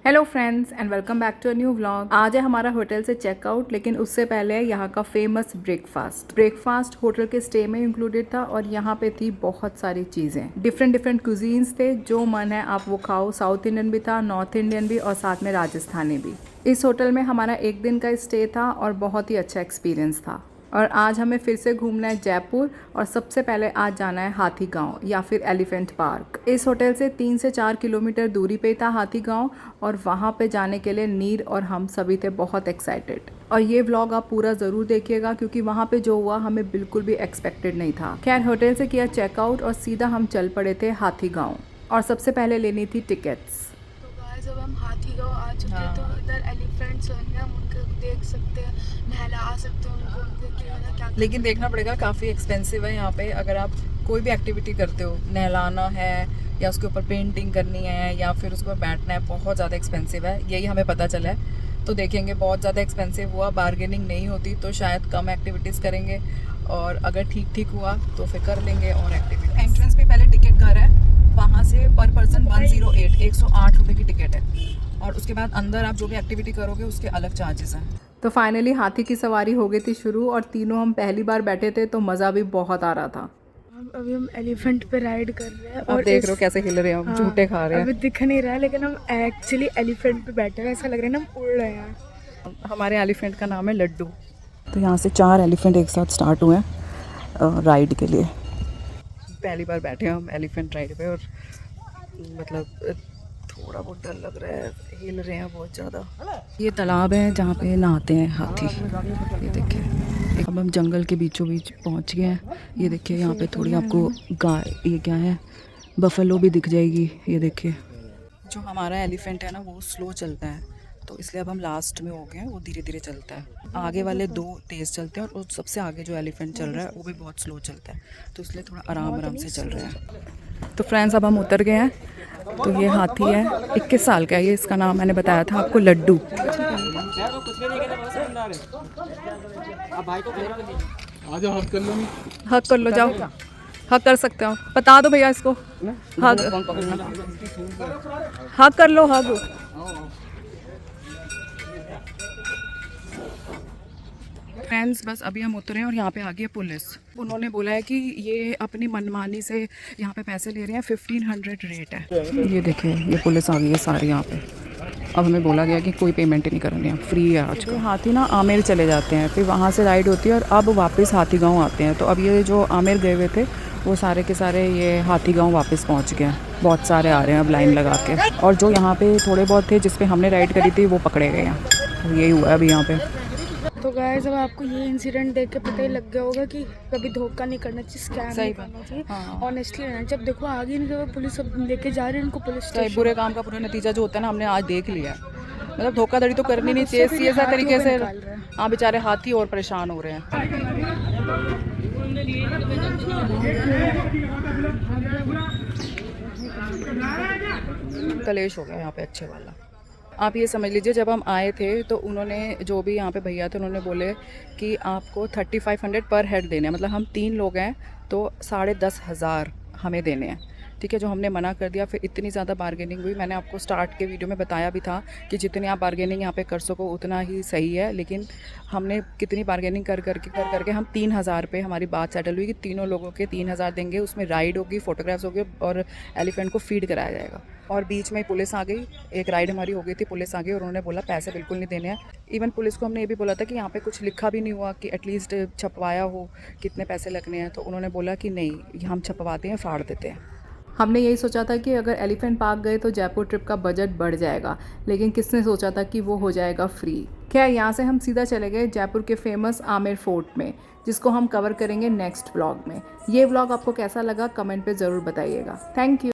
Hello friends and welcome back to a new vlog. आज है हमारा होटल से चेकआउट, लेकिन उससे पहले यहाँ का फेमस ब्रेकफास्ट होटल के स्टे में इंक्लूडेड था और यहाँ पे थी बहुत सारी चीज़ें। डिफरेंट कुजीन्स थे, जो मन है आप वो खाओ। साउथ इंडियन भी था, नॉर्थ इंडियन भी और साथ में राजस्थानी भी। इस होटल में हमारा एक दिन का स्टे था और बहुत ही अच्छा एक्सपीरियंस था। और आज हमें फिर से घूमना है जयपुर और सबसे पहले आज जाना है हाथी गांव या फिर एलिफेंट पार्क। इस होटल से 3 से 4 किलोमीटर दूरी पे था हाथी गांव और वहाँ पे जाने के लिए नीर और हम सभी थे बहुत एक्साइटेड। और ये व्लॉग आप पूरा ज़रूर देखिएगा क्योंकि वहाँ पे जो हुआ हमें बिल्कुल भी एक्सपेक्टेड नहीं था। खैर होटल से किया चेकआउट और सीधा हम चल पड़े थे हाथी गाँव और सबसे पहले लेनी थी टिकट्स। जब हम हाथी गांव आ चुके हैं तो इधर एलिफेंट्स होंगे, हम उनको देख सकते हैं, नहला सकते हैं उनको, उनके क्या। लेकिन देखना पड़ेगा, काफ़ी एक्सपेंसिव है यहाँ पे। अगर आप कोई भी एक्टिविटी करते हो, नहलाना है या उसके ऊपर पेंटिंग करनी है या फिर उसके ऊपर बैठना है, बहुत ज़्यादा एक्सपेंसिव है, यही हमें पता चला है। तो देखेंगे, बहुत ज़्यादा एक्सपेंसिव हुआ, बार्गेनिंग नहीं होती तो शायद कम एक्टिविटीज़ करेंगे और अगर ठीक हुआ तो फिर कर लेंगे और एक्टिविटी। एंट्रेंस पे पहले टिकट घर है, वहाँ से पर पर्सन 108 रुपये की टिकट है और उसके बाद अंदर आप जो भी एक्टिविटी करोगे उसके अलग चार्जेस हैं। तो फाइनली हाथी की सवारी हो गई थी शुरू और तीनों हम पहली बार बैठे थे तो मज़ा भी बहुत आ रहा था। अभी हम एलिफेंट पे राइड कर रहे हैं और देख रहे हो कैसे हिल रहे हैं हम, झूठे खा रहे हैं। अभी दिख नहीं रहा है लेकिन हम एक्चुअली एलिफेंट पे बैठे हैं, ऐसा लग रहा है ना हम उड़ रहे हैं। हमारे एलिफेंट का नाम है लड्डू। तो यहाँ से 4 एलिफेंट एक साथ स्टार्ट हुए हैं राइड के लिए। पहली बार बैठे हैं हम एलिफेंट राइड पे और मतलब थोड़ा बहुत डर लग रहा है, हिल रहे हैं बहुत ज़्यादा। ये तालाब है जहाँ पे नहाते हैं हाथी, ये देखिए। अब हम जंगल के बीचों बीच पहुँच गए हैं। ये देखिए यहाँ पे थोड़ी आपको गाय, ये क्या है, बफेलो भी दिख जाएगी। ये देखिए, जो हमारा एलिफेंट है ना वो स्लो चलता है, तो इसलिए अब हम लास्ट में हो गए हैं, वो धीरे धीरे चलता है। आगे वाले 2 तेज़ चलते हैं और सबसे आगे जो एलिफेंट चल रहा है वो भी बहुत स्लो चलता है, तो इसलिए थोड़ा आराम से चल रहे हैं। तो फ्रेंड्स अब हम उतर गए हैं। तो ये हाथी है, 21 साल का है ये, इसका नाम मैंने बताया था आपको, लड्डू। हक कर लो, जाओ हक कर सकते हो, बता दो भैया इसको। हक कर लो, हक। फ्रेंड्स बस अभी हम उतरे हैं और यहाँ पे आ गई है पुलिस। उन्होंने बोला है कि ये अपनी मनमानी से यहाँ पे पैसे ले रहे हैं, 1500 रेट है। ये देखिए, ये पुलिस आ गई है सारी यहाँ पे। अब हमें बोला गया कि कोई पेमेंट ही नहीं करनी है, फ्री है आज का। हाथी ना आमेर चले जाते हैं, फिर वहाँ से राइड होती है और अब वापस हाथी गाँव आते हैं। तो अब ये जो आमेर गए हुए थे वो सारे के सारे ये हाथी गाँव वापस पहुँच गए हैं। बहुत सारे आ रहे हैं अब लाइन लगा के, और जो यहाँ पे थोड़े बहुत थे जिस पे हमने राइड करी थी वो पकड़े गए हैं। तो यही हुआ है अभी यहाँ पे। तो गाइस अब आपको ये इंसिडेंट देख के पता ही लग गया होगा कि कभी धोखा नहीं करना चाहिए, स्कैम नहीं करना चाहिए, ऑनेस्टली रहना चाहिए। अब देखो आगे नहीं, जब पुलिस अब लेके जा रही है इनको पुलिस स्टेशन। बुरे काम का पूरा नतीजा जो होता है ना, हमने आज देख लिया है। मतलब धोखाधड़ी तो करनी नहीं चाहिए, सीधा तरीके से। हाँ बेचारे हाथी और परेशान हो रहे हैं। कलेश हो गया यहाँ पे अच्छे वाला। आप ये समझ लीजिए, जब हम आए थे तो उन्होंने, जो भी यहाँ पे भैया थे, उन्होंने बोले कि आपको 3500 पर हेड देने हैं। मतलब हम 3 लोग हैं तो 10,500 हमें देने हैं, ठीक है। जो हमने मना कर दिया, फिर इतनी ज़्यादा बार्गेनिंग हुई। मैंने आपको स्टार्ट के वीडियो में बताया भी था कि जितनी आप बार्गेनिंग यहाँ पे कर सको उतना ही सही है, लेकिन हमने कितनी बार्गेनिंग कर करके हम 3000 पे हमारी बात सेटल हुई कि तीनों लोगों के 3000 देंगे। उसमें राइड होगी, फोटोग्राफ्स होगी और एलिफेंट को फीड कराया जाएगा। और बीच में पुलिस आ गई, एक राइड हमारी हो गई थी, पुलिस आ गई और उन्होंने बोला पैसे बिल्कुल नहीं देने हैं। इवन पुलिस को हमने ये भी बोला था कि यहाँ पे कुछ लिखा भी नहीं हुआ कि एटलीस्ट छपवाया हो कितने पैसे लगने हैं, तो उन्होंने बोला कि नहीं, हम छपवाते हैं, फाड़ देते हैं। हमने यही सोचा था कि अगर एलिफेंट पार्क गए तो जयपुर ट्रिप का बजट बढ़ जाएगा, लेकिन किसने सोचा था कि वो हो जाएगा फ्री। खैर यहाँ से हम सीधा चले गए जयपुर के फेमस आमेर फोर्ट में, जिसको हम कवर करेंगे नेक्स्ट व्लॉग में। ये व्लॉग आपको कैसा लगा कमेंट पे ज़रूर बताइएगा। Thank you.